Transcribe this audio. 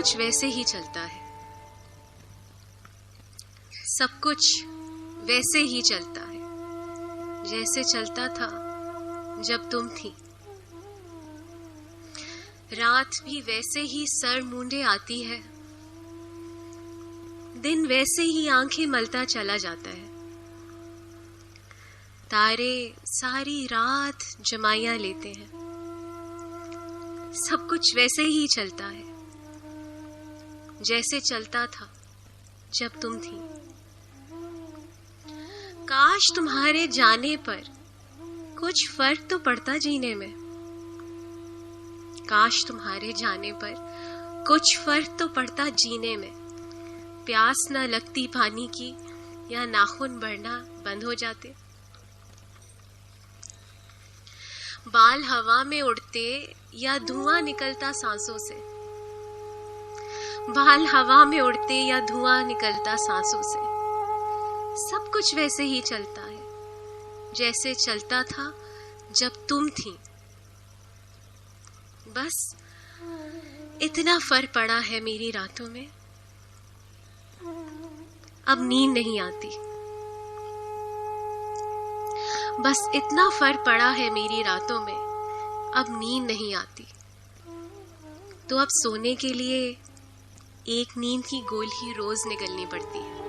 कुछ वैसे ही चलता है, सब कुछ वैसे ही चलता है जैसे चलता था जब तुम थी। रात भी वैसे ही सर मूंडे आती है, दिन वैसे ही आंखें मलता चला जाता है। तारे सारी रात जमाइयां लेते हैं, सब कुछ वैसे ही चलता है जैसे चलता था जब तुम थी। काश तुम्हारे जाने पर कुछ फर्क तो पड़ता जीने में, काश तुम्हारे जाने पर कुछ फर्क तो पड़ता जीने में। प्यास न लगती पानी की या नाखून बढ़ना बंद हो जाते। बाल हवा में उड़ते या धुआं निकलता सांसों से, बाल हवा में उड़ते या धुआं निकलता सांसों से। सब कुछ वैसे ही चलता है जैसे चलता था जब तुम थी। बस इतना फर्क पड़ा है मेरी रातों में, अब नींद नहीं आती। बस इतना फर्क पड़ा है मेरी रातों में, अब नींद नहीं आती। तो अब सोने के लिए एक नींद की गोली रोज निगलनी पड़ती है।